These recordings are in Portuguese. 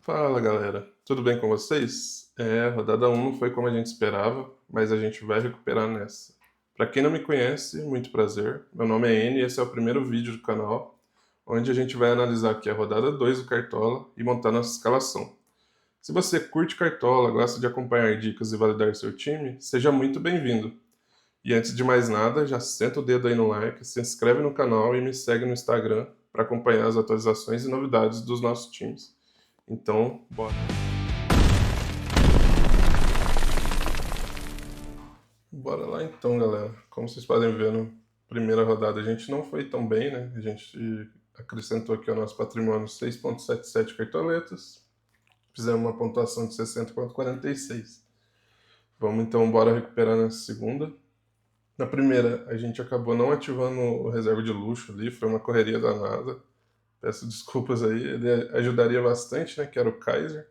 Fala galera, tudo bem com vocês? Rodada 1 não foi como a gente esperava, mas a gente vai recuperar nessa. Para quem não me conhece, muito prazer. Meu nome é Enio e esse é o primeiro vídeo do canal, onde a gente vai analisar aqui a rodada 2 do Cartola e montar nossa escalação. Se você curte Cartola, gosta de acompanhar dicas e validar seu time, seja muito bem-vindo. E antes de mais nada, já senta o dedo aí no like, se inscreve no canal e me segue no Instagram para acompanhar as atualizações e novidades dos nossos times. Então, bora! Bora lá então, galera. Como vocês podem ver, na primeira rodada a gente não foi tão bem, né? A gente acrescentou aqui ao nosso patrimônio 6,77 cartoletas. Fizemos uma pontuação de 60,46. Vamos então, bora recuperar na segunda. Na primeira, a gente acabou não ativando o reserva de luxo ali, foi uma correria danada. Peço desculpas aí, ele ajudaria bastante, né? Que era o Kaiser,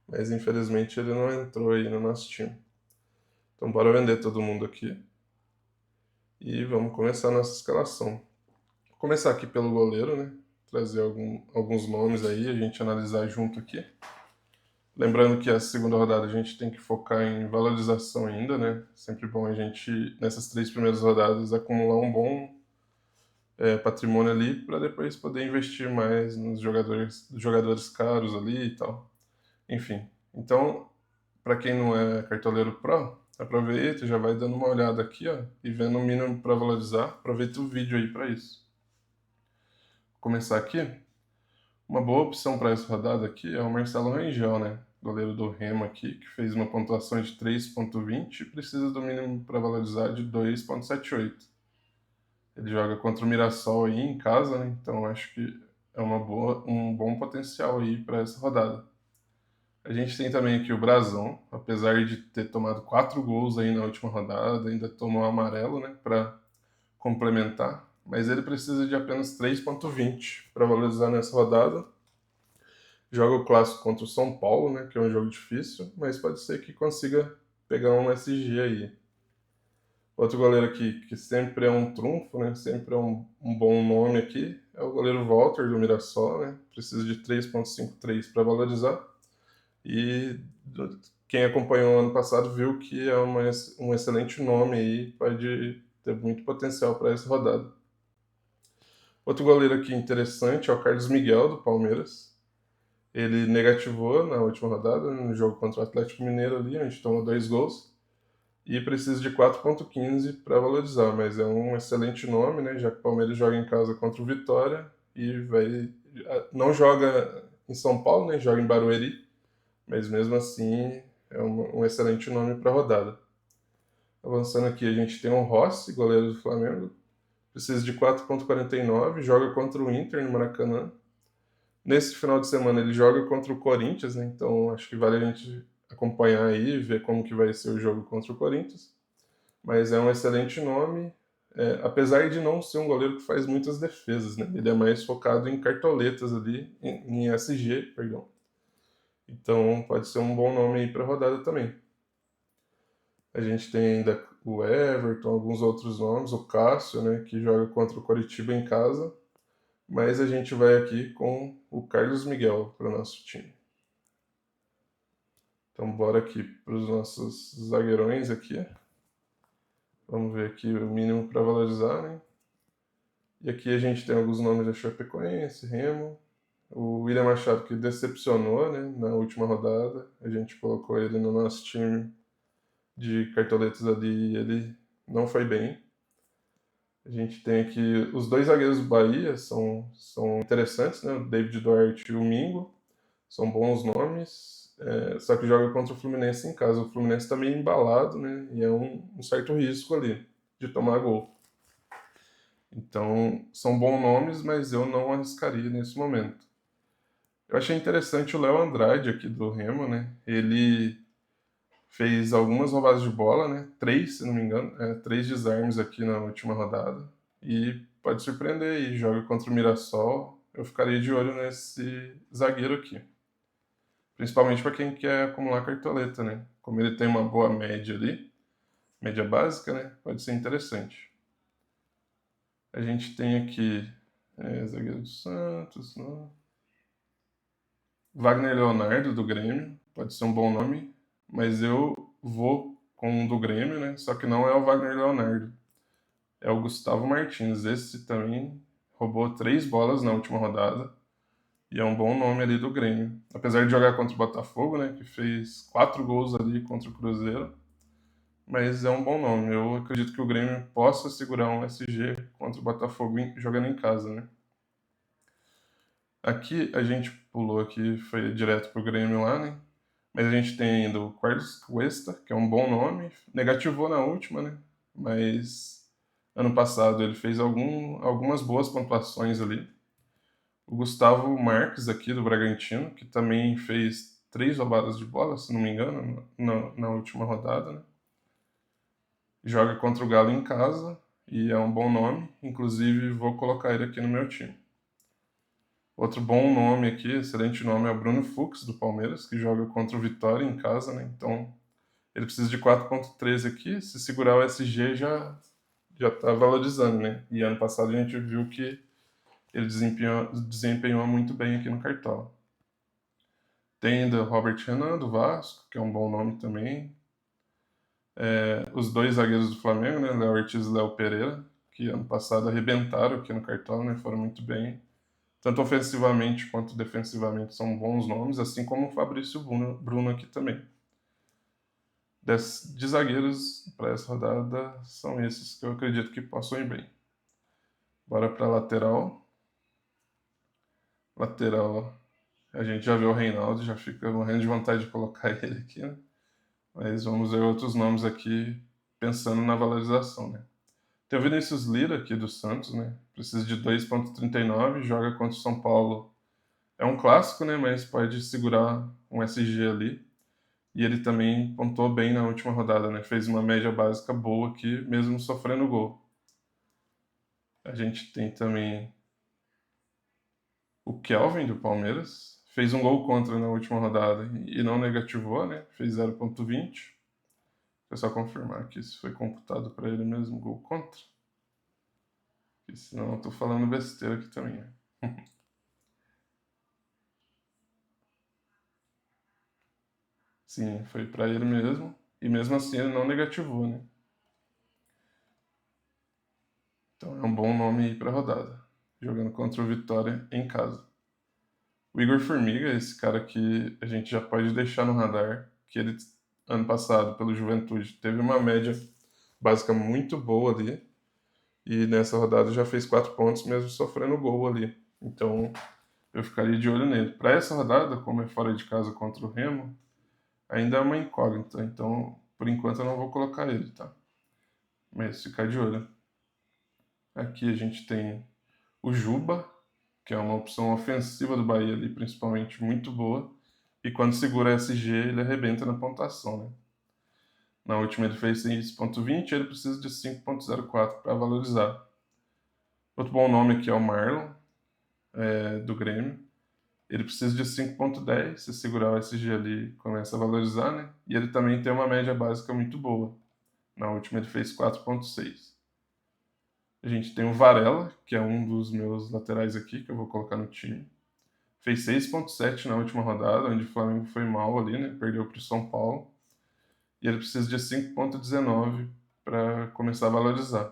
mas infelizmente ele não entrou aí no nosso time. Então bora vender todo mundo aqui. E vamos começar a nossa escalação. Vou começar aqui pelo goleiro, né? Trazer alguns nomes aí, a gente analisar junto aqui. Lembrando que a segunda rodada a gente tem que focar em valorização ainda, né? Sempre bom a gente, nessas 3 primeiras rodadas, acumular um bom patrimônio ali para depois poder investir mais nos jogadores caros ali e tal. Enfim, então, para quem não é cartoleiro pro, aproveita, já vai dando uma olhada aqui, ó, e vendo o mínimo para valorizar. Aproveita o vídeo aí para isso. Vou começar aqui. Uma boa opção para essa rodada aqui é o Marcelo Rangel, né? Goleiro do Remo aqui, que fez uma pontuação de 3,20 e precisa do mínimo para valorizar de 2,78. Ele joga contra o Mirassol aí em casa, né? Então acho que é um bom potencial aí para essa rodada. A gente tem também aqui o Brasão, apesar de ter tomado 4 gols aí na última rodada, ainda tomou um amarelo, né, para complementar, mas ele precisa de apenas 3,20 para valorizar nessa rodada. Joga o clássico contra o São Paulo, né, que é um jogo difícil, mas pode ser que consiga pegar um SG aí. Outro goleiro aqui que sempre é um trunfo, né, sempre é um bom nome aqui, é o goleiro Walter do Mirassol, né, precisa de 3,53 para valorizar. E quem acompanhou ano passado viu que é um excelente nome aí, pode ter muito potencial para essa rodada. Outro goleiro aqui interessante é o Carlos Miguel, do Palmeiras. Ele negativou na última rodada, no jogo contra o Atlético Mineiro ali, onde tomou 2 gols. E precisa de 4,15 para valorizar, mas é um excelente nome, né? Já que o Palmeiras joga em casa contra o Vitória e não joga em São Paulo, né? Joga em Barueri, mas mesmo assim é um excelente nome para a rodada. Avançando aqui, a gente tem o Rossi, goleiro do Flamengo. Precisa de 4,49, joga contra o Inter no Maracanã. Nesse final de semana ele joga contra o Corinthians, né? Então acho que vale a gente acompanhar aí e ver como que vai ser o jogo contra o Corinthians. Mas é um excelente nome, apesar de não ser um goleiro que faz muitas defesas, né? Ele é mais focado em cartoletas ali, em SG, perdão. Então pode ser um bom nome aí para a rodada também. A gente tem ainda o Everton, alguns outros nomes, o Cássio, né, que joga contra o Coritiba em casa. Mas a gente vai aqui com o Carlos Miguel para o nosso time. Então bora aqui para os nossos zagueirões aqui. Vamos ver aqui o mínimo para valorizar, né? E aqui a gente tem alguns nomes da Chapecoense, Remo. O William Machado que decepcionou, né, na última rodada. A gente colocou ele no nosso time de cartoletas ali e ele não foi bem. A gente tem aqui os 2 zagueiros do Bahia, são interessantes, né? O David Duarte e o Mingo. São bons nomes, só que joga contra o Fluminense em casa. O Fluminense está meio embalado, né? E é um certo risco ali de tomar gol. Então, são bons nomes, mas eu não arriscaria nesse momento. Eu achei interessante o Léo Andrade aqui do Remo, né? Ele fez algumas roubadas de bola, né? 3, se não me engano, 3 desarmes aqui na última rodada. E pode surpreender aí, joga contra o Mirassol. Eu ficaria de olho nesse zagueiro aqui. Principalmente para quem quer acumular cartoleta, né? Como ele tem uma boa média ali, média básica, né? Pode ser interessante. A gente tem aqui zagueiro do Santos, né? Wagner Leonardo, do Grêmio, pode ser um bom nome, mas eu vou com um do Grêmio, né? Só que não é o Wagner Leonardo, é o Gustavo Martins. Esse também roubou 3 bolas na última rodada e é um bom nome ali do Grêmio. Apesar de jogar contra o Botafogo, né? Que fez 4 gols ali contra o Cruzeiro, mas é um bom nome. Eu acredito que o Grêmio possa segurar um SG contra o Botafogo jogando em casa, né? Aqui a gente pulou aqui, foi direto pro Grêmio lá, né? Mas a gente tem ainda o Carlos Cuesta, que é um bom nome. Negativou na última, né? Mas ano passado ele fez algumas boas pontuações ali. O Gustavo Marques, aqui do Bragantino, que também fez 3 roubadas de bola, se não me engano, na última rodada, né? Joga contra o Galo em casa e é um bom nome. Inclusive, vou colocar ele aqui no meu time. Outro bom nome aqui, excelente nome, é o Bruno Fux, do Palmeiras, que joga contra o Vitória em casa, né? Então, ele precisa de 4,13 aqui. Se segurar o SG, já tá valorizando, né? E ano passado a gente viu que ele desempenhou muito bem aqui no Cartola. Tem ainda o Robert Renan, do Vasco, que é um bom nome também. Os 2 zagueiros do Flamengo, né? Léo Ortiz e Léo Pereira, que ano passado arrebentaram aqui no Cartola, né? Foram muito bem. Tanto ofensivamente quanto defensivamente são bons nomes, assim como o Fabrício Bruno aqui também. De zagueiros para essa rodada são esses que eu acredito que possam ir bem. Bora para lateral. Lateral, a gente já viu o Reinaldo, já fica morrendo de vontade de colocar ele aqui, né? Mas vamos ver outros nomes aqui pensando na valorização, né? Tem o Vinícius Lira aqui do Santos, né? Precisa de 2,39, joga contra o São Paulo. É um clássico, né? Mas pode segurar um SG ali. E ele também pontuou bem na última rodada, né? Fez uma média básica boa aqui, mesmo sofrendo gol. A gente tem também o Kelvin, do Palmeiras. Fez um gol contra na última rodada e não negativou, né? Fez 0,20. Deixa eu só confirmar aqui se foi computado para ele mesmo gol contra. Porque senão eu tô falando besteira aqui também, né? Sim, foi para ele mesmo. E mesmo assim ele não negativou, né? Então é um bom nome aí para rodada. Jogando contra o Vitória em casa. O Igor Formiga, esse cara que a gente já pode deixar no radar, que ele, ano passado, pelo Juventude, teve uma média básica muito boa ali, e nessa rodada já fez 4 pontos, mesmo sofrendo gol ali. Então, eu ficaria de olho nele. Para essa rodada, como é fora de casa contra o Remo, ainda é uma incógnita, então, por enquanto, eu não vou colocar ele, tá? Mas ficar de olho. Aqui a gente tem o Juba, que é uma opção ofensiva do Bahia ali, principalmente muito boa. E quando segura SG, ele arrebenta na pontuação, né? Na última ele fez 6,20, ele precisa de 5,04 para valorizar. Outro bom nome aqui é o Marlon, do Grêmio. Ele precisa de 5,10, se segurar o SG ali, começa a valorizar, né? E ele também tem uma média básica muito boa. Na última ele fez 4,6. A gente tem o Varela, que é um dos meus laterais aqui, que eu vou colocar no time. Fez 6,7 na última rodada, onde o Flamengo foi mal ali, né? Perdeu para o São Paulo. E ele precisa de 5,19 para começar a valorizar.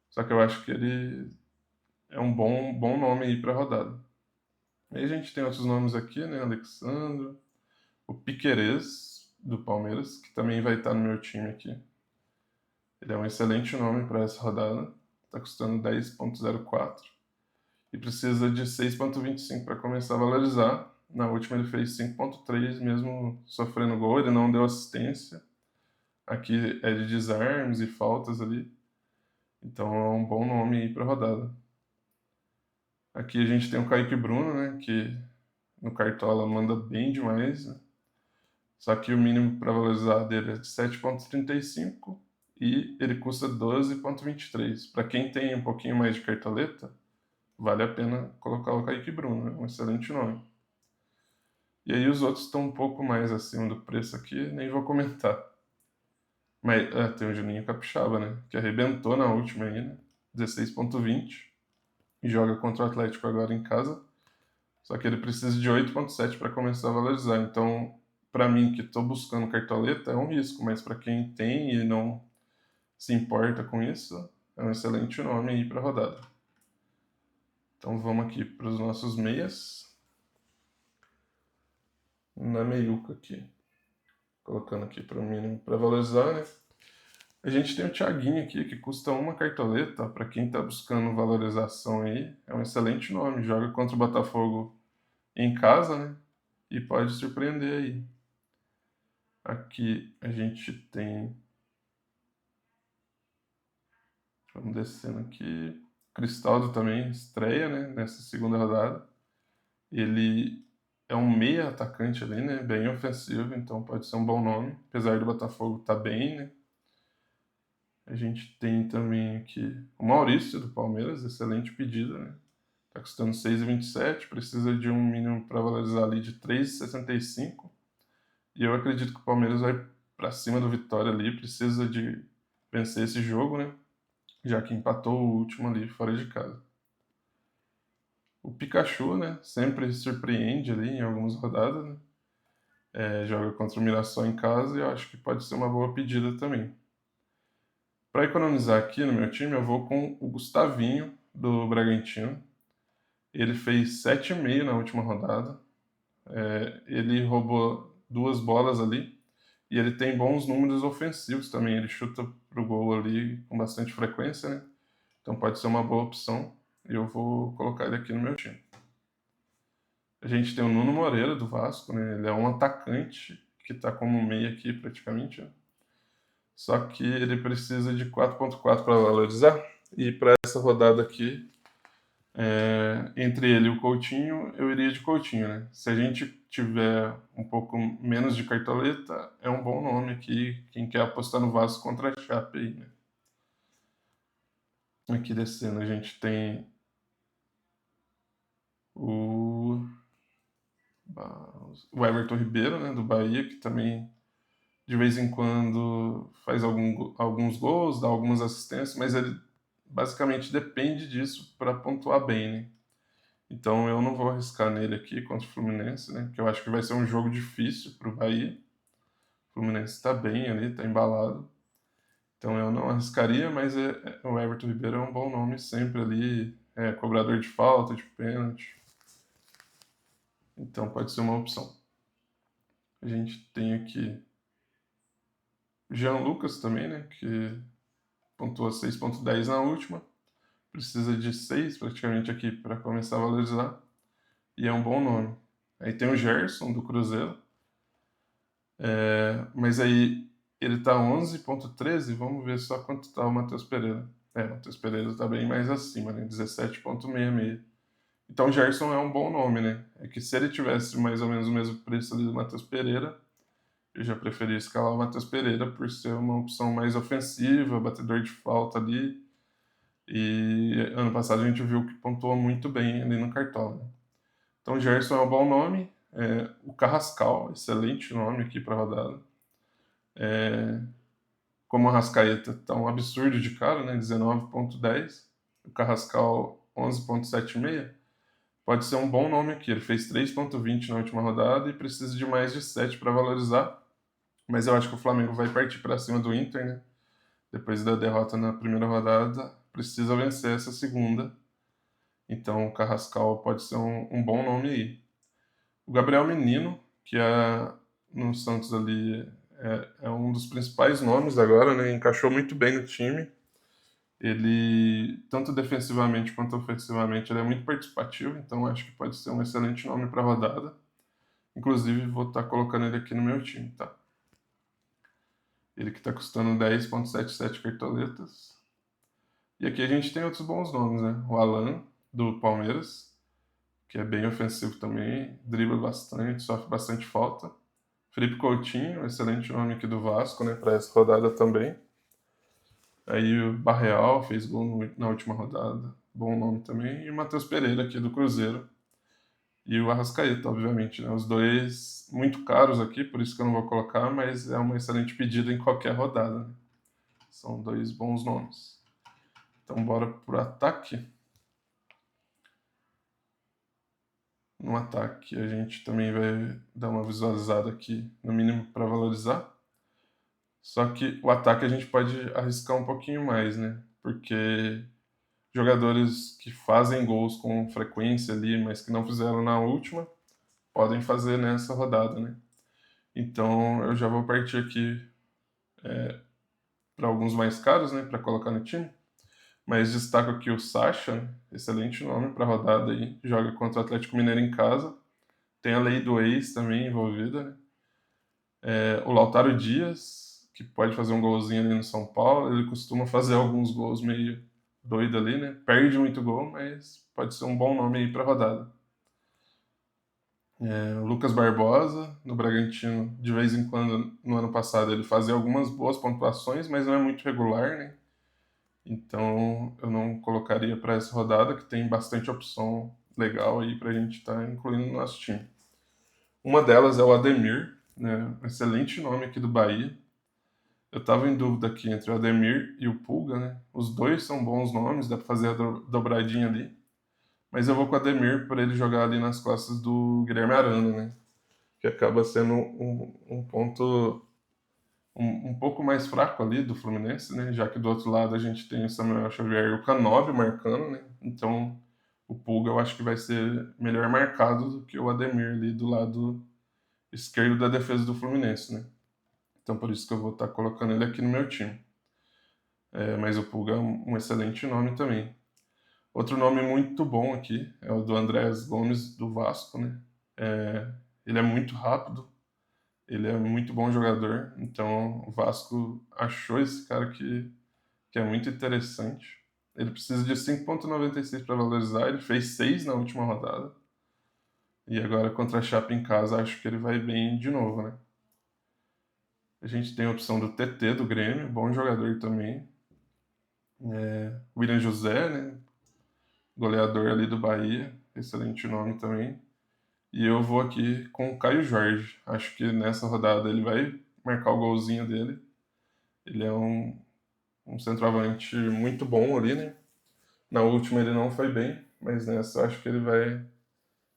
Só que eu acho que ele é um bom nome aí para rodada. Aí a gente tem outros nomes aqui, né? Alexandre, o Piquerez, do Palmeiras, que também vai estar no meu time aqui. Ele é um excelente nome para essa rodada. Está custando 10,04. E precisa de 6,25 para começar a valorizar. Na última ele fez 5,3, mesmo sofrendo gol, ele não deu assistência. Aqui é de desarmes e faltas ali. Então é um bom nome aí para rodada. Aqui a gente tem o Kaique Bruno, né, que no Cartola manda bem demais, né? Só que o mínimo para valorizar dele é de 7,35 e ele custa 12,23. Para quem tem um pouquinho mais de cartoleta, vale a pena colocar o Kaique Bruno, é um excelente nome. E aí os outros estão um pouco mais acima do preço aqui, nem vou comentar. Mas tem o Juninho Capixaba, né? Que arrebentou na última aí, né? 16,20. E joga contra o Atlético agora em casa. Só que ele precisa de 8,7 para começar a valorizar. Então, para mim que estou buscando cartoleta, é um risco, mas para quem tem e não se importa com isso, é um excelente nome aí para rodada. Então vamos aqui para os nossos meias. Na meiuca aqui. Colocando aqui para o mínimo para valorizar, né? A gente tem o Thiaguinho aqui, que custa uma cartoleta. Para quem está buscando valorização aí, é um excelente nome. Joga contra o Botafogo em casa, né? E pode surpreender aí. Aqui a gente tem. Vamos descendo aqui. Cristaldo também estreia, né? Nessa segunda rodada. Ele é um meia atacante ali, né? Bem ofensivo, então pode ser um bom nome. Apesar do Botafogo estar bem, né? A gente tem também aqui o Maurício do Palmeiras, excelente pedida, né? Tá custando 6,27, precisa de um mínimo para valorizar ali de 3,65. E eu acredito que o Palmeiras vai para cima do Vitória ali, precisa de vencer esse jogo, né? Já que empatou o último ali fora de casa. O Pikachu, né? Sempre surpreende ali em algumas rodadas, né? Joga contra o Mirassol em casa e eu acho que pode ser uma boa pedida também. Para economizar aqui no meu time, eu vou com o Gustavinho do Bragantino. Ele fez 7,5 na última rodada. Ele roubou 2 bolas ali e ele tem bons números ofensivos também. Ele chuta pro gol ali com bastante frequência, né? Então pode ser uma boa opção. E eu vou colocar ele aqui no meu time. A gente tem o Nuno Moreira do Vasco, né? Ele é um atacante que está como meia aqui praticamente, né? Só que ele precisa de 4,4 para valorizar. E para essa rodada aqui, entre ele e o Coutinho, eu iria de Coutinho, né? Se a gente tiver um pouco menos de cartoleta, é um bom nome aqui, quem quer apostar no Vasco contra a Chape aí, né? Aqui descendo a gente tem o Everton Ribeiro, né, do Bahia, que também de vez em quando faz alguns gols, dá algumas assistências, mas ele basicamente depende disso para pontuar bem, né? Então eu não vou arriscar nele aqui contra o Fluminense, né? Que eu acho que vai ser um jogo difícil para o Bahia. O Fluminense está bem ali, está embalado. Então eu não arriscaria, mas o Everton Ribeiro é um bom nome sempre ali, cobrador de falta, de pênalti. Então pode ser uma opção. A gente tem aqui o Jean Lucas também, né? Que pontuou 6,10 na última. Precisa de 6 praticamente aqui para começar a valorizar. E é um bom nome. Aí tem o Gerson do Cruzeiro. Mas aí ele tá 11,13. Vamos ver só quanto tá o Matheus Pereira. O Matheus Pereira tá bem mais acima, né? 17,66. Então o Gerson é um bom nome, né? É que se ele tivesse mais ou menos o mesmo preço ali do Matheus Pereira, eu já preferia escalar o Matheus Pereira por ser uma opção mais ofensiva, batedor de falta ali. E ano passado a gente viu que pontuou muito bem ali no Cartola, né? Então o Gerson é um bom nome. O Carrascal, excelente nome aqui para rodada. Como o Arrascaeta tá um absurdo de caro, né? 19,10. O Carrascal 11,76. Pode ser um bom nome aqui. Ele fez 3,20 na última rodada e precisa de mais de 7 para valorizar. Mas eu acho que o Flamengo vai partir para cima do Inter, né? Depois da derrota na primeira rodada, precisa vencer essa segunda. Então o Carrascal pode ser um bom nome aí. O Gabriel Menino, que no Santos ali é um dos principais nomes agora, né? Encaixou muito bem no time. Ele, tanto defensivamente quanto ofensivamente, ele é muito participativo, então acho que pode ser um excelente nome para a rodada. Inclusive, vou estar colocando ele aqui no meu time, tá? Ele que está custando 10,77 cartoletas. E aqui a gente tem outros bons nomes, né? O Alan, do Palmeiras, que é bem ofensivo também, dribla bastante, sofre bastante falta. Felipe Coutinho, excelente nome aqui do Vasco, né? Para essa rodada também. Aí o Barreal fez gol na última rodada, bom nome também. E o Matheus Pereira aqui do Cruzeiro. E o Arrascaeta, obviamente, né? Os dois muito caros aqui, por isso que eu não vou colocar, mas é uma excelente pedida em qualquer rodada, né? São dois bons nomes. Então bora pro ataque. No ataque, a gente também vai dar uma visualizada aqui, no mínimo para valorizar. Só que o ataque a gente pode arriscar um pouquinho mais, né? Porque jogadores que fazem gols com frequência ali, mas que não fizeram na última, podem fazer nessa rodada, né? Então eu já vou partir aqui para alguns mais caros, né, para colocar no time. Mas destaco aqui o Sacha, né? Excelente nome para a rodada aí. Joga contra o Atlético Mineiro em casa. Tem a lei do ex também envolvida, né? O Lautaro Dias, que pode fazer um golzinho ali no São Paulo. Ele costuma fazer alguns gols meio doido ali, né? Perde muito gol, mas pode ser um bom nome aí para a rodada. O Lucas Barbosa, no Bragantino, de vez em quando, no ano passado, ele fazia algumas boas pontuações, mas não é muito regular, né? Então eu não colocaria para essa rodada, que tem bastante opção legal aí para a gente estar incluindo no nosso time. Uma delas é o Ademir, né? Excelente nome aqui do Bahia. Eu estava em dúvida aqui entre o Ademir e o Pulga, né? Os dois são bons nomes, dá para fazer a dobradinha ali. Mas eu vou com o Ademir para ele jogar ali nas costas do Guilherme Arana, né? Que acaba sendo um ponto um pouco mais fraco ali do Fluminense, né? Já que do outro lado a gente tem o Samuel Xavier e o Canóbio marcando, né? Então o Pulga eu acho que vai ser melhor marcado do que o Ademir ali do lado esquerdo da defesa do Fluminense, né? Então por isso que eu vou estar colocando ele aqui no meu time. Mas o Pulga é um excelente nome também. Outro nome muito bom aqui é o do Andrés Gomes do Vasco, né? Ele é muito rápido, ele é muito bom jogador, então o Vasco achou esse cara que é muito interessante. Ele precisa de 5,96 para valorizar, ele fez 6 na última rodada. E agora contra a Chape em casa, acho que ele vai bem de novo, né? A gente tem a opção do TT do Grêmio, bom jogador também. William José, né? Goleador ali do Bahia, excelente nome também. E eu vou aqui com o Caio Jorge. Acho que nessa rodada ele vai marcar o golzinho dele. Ele é um centroavante muito bom ali, né? Na última ele não foi bem, mas nessa eu acho que ele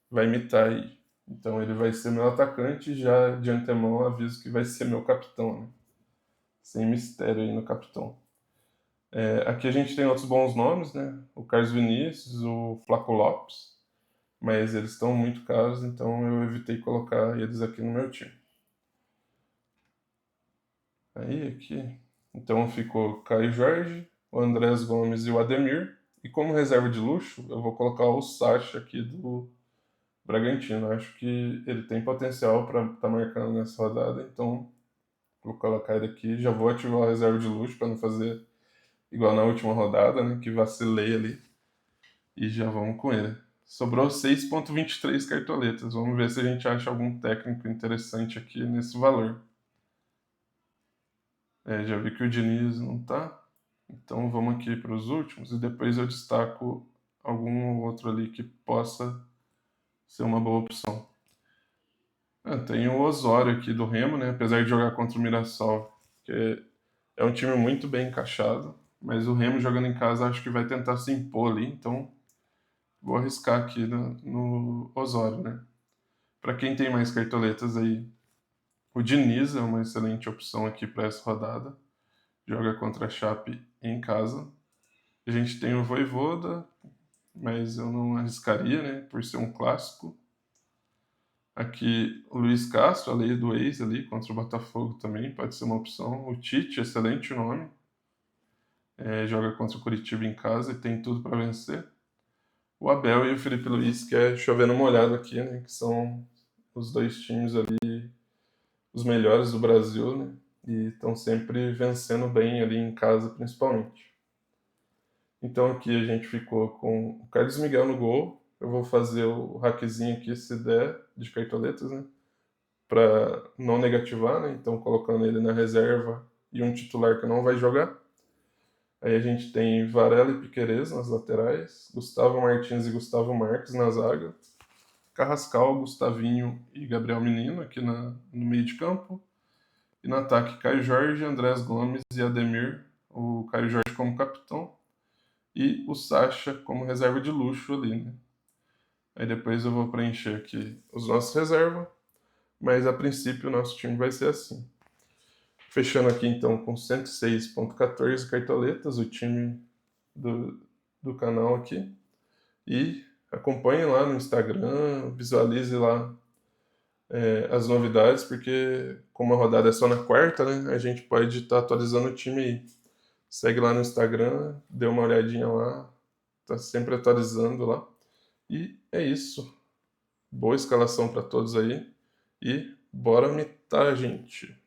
vai imitar aí. Então ele vai ser meu atacante e já de antemão aviso que vai ser meu capitão, né? Sem mistério aí no capitão. Aqui a gente tem outros bons nomes, né? O Carlos Vinícius, o Flaco Lopes, mas eles estão muito caros, então eu evitei colocar eles aqui no meu time. Aí aqui, então ficou Caio Jorge, o Andrés Gomes e o Ademir. E como reserva de luxo, eu vou colocar o Sacha aqui do Bragantino. Acho que ele tem potencial para estar marcando nessa rodada, então vou colocar ele aqui. Já vou ativar a reserva de luxo para não fazer igual na última rodada, né? Que vacilei ali. E já vamos com ele. Sobrou 6,23 cartoletas. Vamos ver se a gente acha algum técnico interessante aqui nesse valor. Já vi que o Diniz não tá. Então vamos aqui para os últimos e depois eu destaco algum outro ali que possa ser uma boa opção. Tem o Osório aqui do Remo, né? Apesar de jogar contra o Mirassol, que é um time muito bem encaixado, mas o Remo jogando em casa acho que vai tentar se impor ali, então vou arriscar aqui no Osório, né? Para quem tem mais cartoletas aí, o Diniz é uma excelente opção aqui para essa rodada. Joga contra a Chape em casa. A gente tem o Vojvoda, mas eu não arriscaria, né? Por ser um clássico. Aqui o Luiz Castro, a lei do ex ali, contra o Botafogo também, pode ser uma opção. O Tite, excelente nome. Joga contra o Curitiba em casa e tem tudo para vencer. O Abel e o Felipe Luiz, que é chovendo molhado aqui, né? Que são os dois times ali, os melhores do Brasil, né? E estão sempre vencendo bem ali em casa, principalmente. Então aqui a gente ficou com o Carlos Miguel no gol. Eu vou fazer o hackzinho aqui, se der, de cartoletas, né? Para não negativar, né? Então colocando ele na reserva e um titular que não vai jogar. Aí a gente tem Varela e Piquerez nas laterais, Gustavo Martins e Gustavo Marques na zaga, Carrascal, Gustavinho e Gabriel Menino aqui no meio de campo. E no ataque, Caio Jorge, Andrés Gomes e Ademir, o Caio Jorge como capitão e o Sacha como reserva de luxo ali, né? Aí depois eu vou preencher aqui os nossos reservas, mas a princípio o nosso time vai ser assim. Fechando aqui então com 106.14 cartoletas, o time do canal aqui. E acompanhe lá no Instagram, visualize lá as novidades, porque como a rodada é só na quarta, né, a gente pode estar atualizando o time aí. Segue lá no Instagram, dê uma olhadinha lá, tá sempre atualizando lá. E é isso. Boa escalação para todos aí. E bora mitar, gente.